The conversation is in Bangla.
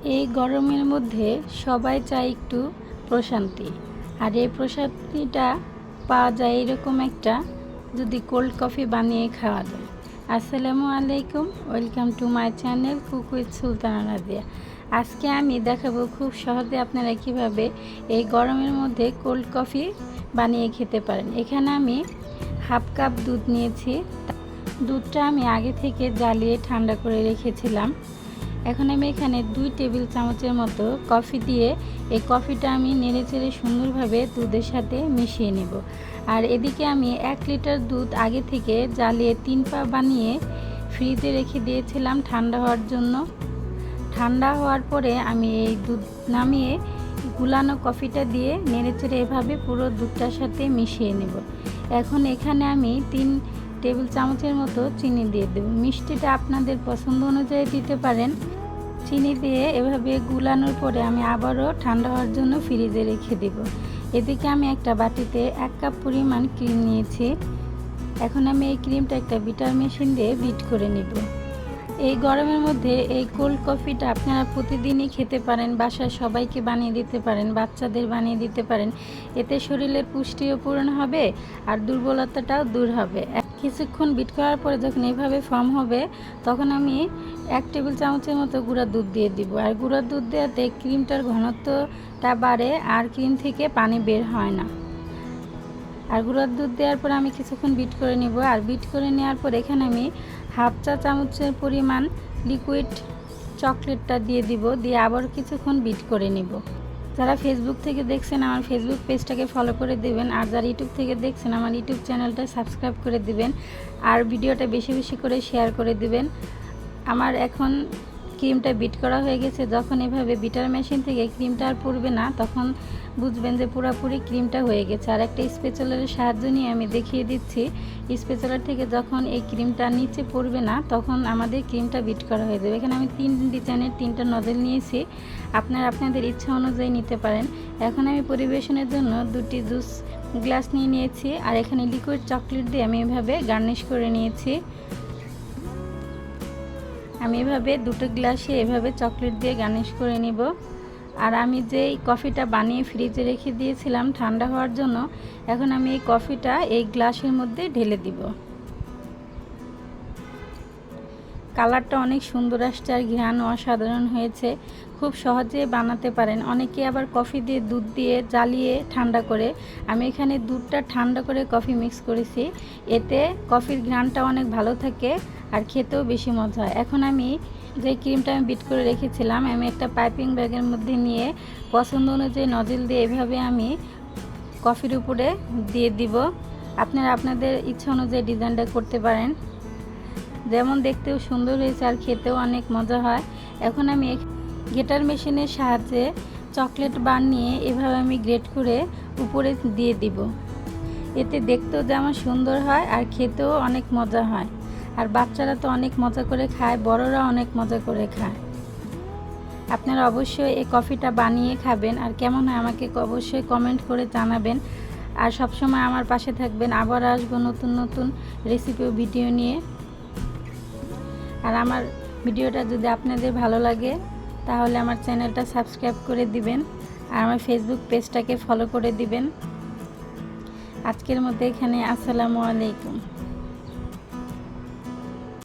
এই গরমের মধ্যে সবাই চায় একটু প্রশান্তি। আর এই প্রশান্তিটা পাওয়া যায় এরকম একটা যদি কোল্ড কফি বানিয়ে খাওয়া যায়। আসসালামু আলাইকুম, welcome to my channel cook with Sultana Nadia. আজকে আমি দেখাবো খুব সহজে আপনারা কিভাবে এই গরমের মধ্যে কোল্ড কফি বানিয়ে খেতে পারেন। এখানে আমি হাফ কাপ দুধ নিয়েছি। দুধটা আমি আগে থেকে জ্বালিয়ে ঠান্ডা করে রেখেছিলাম। এখন আমি এখানে 2 টেবিল চামচের মতো কফি দিয়ে এই কফিটা আমি নেড়েচেড়ে সুন্দরভাবে দুধের সাথে মিশিয়ে নেব। আর এদিকে আমি 1 লিটার দুধ আগে থেকে জ্বালিয়ে 3 পা বানিয়ে ফ্রিজে রেখে দিয়েছিলাম ঠান্ডা হওয়ার জন্য। ঠান্ডা হওয়ার পরে আমি এই দুধ নামিয়ে গুলানো কফিটা দিয়ে নেড়েচেড়ে এভাবে পুরো দুধটার সাথে মিশিয়ে নেব। এখন এখানে আমি 3 টেবিল চামচের মতো চিনি দিয়ে দেব। মিষ্টিটা আপনাদের পছন্দ অনুযায়ী দিতে পারেন। চিনি দিয়ে এভাবে গুলানোর পরে আমি আবারও ঠান্ডা হওয়ার জন্য ফ্রিজে রেখে দেব। এদিকে আমি একটা বাটিতে 1 কাপ পরিমাণ ক্রিম নিয়েছি। এখন আমি এই ক্রিমটা একটা বিটার মেশিন দিয়ে বিট করে নেব। এই গরমের মধ্যে এই কোল্ড কফিটা আপনারা প্রতিদিনই খেতে পারেন, বাসায় সবাইকে বানিয়ে দিতে পারেন, বাচ্চাদের বানিয়ে দিতে পারেন। এতে শরীরের পুষ্টিও পূরণ হবে আর দুর্বলতাটাও দূর হবে। কিছুক্ষণ বিট করার পরে যখন এইভাবে ফর্ম হবে তখন আমি 1 টেবিল চামচের মতো গুঁড়া দুধ দিয়ে দিব। আর গুঁড়া দুধ দেওয়াতে ক্রিমটার ঘনত্বটা বাড়ে আর ক্রিম থেকে পানি বের হয় না। আর গুঁড়ার দুধ দেওয়ার পর আমি কিছুক্ষণ বিট করে নিব। আর বিট করে নেওয়ার পর এখানে আমি হাফ চা চামচের পরিমাণ লিকুইড চকলেটটা দিয়ে দিব, দিয়ে আবার কিছুক্ষণ বিট করে নিব। যারা ফেসবুক থেকে দেখছেন আমার ফেসবুক পেজটাকে ফলো করে দেবেন, আর যারা ইউটিউব থেকে দেখছেন আমার ইউটিউব চ্যানেলটা সাবস্ক্রাইব করে দিবেন, আর ভিডিওটা বেশি বেশি করে শেয়ার করে দিবেন। আমার এখন ক্রিমটা বিট করা হয়ে গেছে। যখন এভাবে বিটার মেশিন থেকে ক্রিমটা আর পড়বে না তখন বুঝবেন যে পুরোপুরি ক্রিমটা হয়ে গেছে। আর একটা স্পেচুলারের সাহায্য নিয়ে আমি দেখিয়ে দিচ্ছি। স্পেচুলার থেকে যখন এই ক্রিমটা নিচে পড়বে না তখন আমাদের ক্রিমটা বিট করা হয়ে যাবে। এখানে আমি 3 ডিজাইনের 3টা নজল নিয়েছি, আপনারা আপনাদের ইচ্ছা অনুযায়ী নিতে পারেন। এখন আমি পরিবেশনের জন্য 2টি জুস গ্লাস নিয়ে নিয়েছি। আর এখানে লিকুইড চকলেট দিয়ে আমি এভাবে গার্নিশ করে নিয়েছি। আমি এভাবে 2টো গ্লাসে এভাবে চকলেট দিয়ে গার্নিশ করে নিব। আর আমি যেই কফিটা বানিয়ে ফ্রিজে রেখে দিয়েছিলাম ঠান্ডা হওয়ার জন্য, এখন আমি এই কফিটা এই গ্লাসের মধ্যে ঢেলে দিব। কালারটা অনেক সুন্দর আসছে আর ঘ্রাণও অসাধারণ হয়েছে। খুব সহজে বানাতে পারেন। অনেকে আবার কফি দিয়ে দুধ দিয়ে জ্বালিয়ে ঠান্ডা করে, আমি এখানে দুধটা ঠান্ডা করে কফি মিক্স করেছি। এতে কফির ঘ্রাণটা অনেক ভালো থাকে আর খেতেও বেশি মজা হয়। এখন আমি যে ক্রিমটা আমি বিট করে রেখেছিলাম আমি একটা পাইপিং ব্যাগের মধ্যে নিয়ে পছন্দ অনুযায়ী নজল দিয়ে এভাবে আমি কফির উপরে দিয়ে দিব। আপনারা আপনাদের ইচ্ছা অনুযায়ী ডিজাইনটা করতে পারেন। যেমন দেখতেও সুন্দর হয়েছে আর খেতেও অনেক মজা হয়। এখন আমি গ্রেটার মেশিনের সাহায্যে চকলেট বার নিয়ে এভাবে আমি গ্রেট করে উপরে দিয়ে দিব। এতে দেখতেও যেমন সুন্দর হয় আর খেতেও অনেক মজা হয়। আর বাচ্চারা তো অনেক মজা করে খায়, বড়রা অনেক মজা করে খায়। আপনারা অবশ্যই এই কফিটা বানিয়ে খাবেন আর কেমন হয় আমাকে অবশ্যই কমেন্ট করে জানাবেন। আর সবসময় আমার পাশে থাকবেন। আবার আসবো নতুন নতুন রেসিপি ও ভিডিও নিয়ে। আর আমার ভিডিওটা যদি আপনাদের ভালো লাগে তাহলে আমার চ্যানেলটা সাবস্ক্রাইব করে দিবেন আর আমার ফেসবুক পেজটাকে ফলো করে দিবেন। আজকের মতো এখানে আসসালামু আলাইকুম।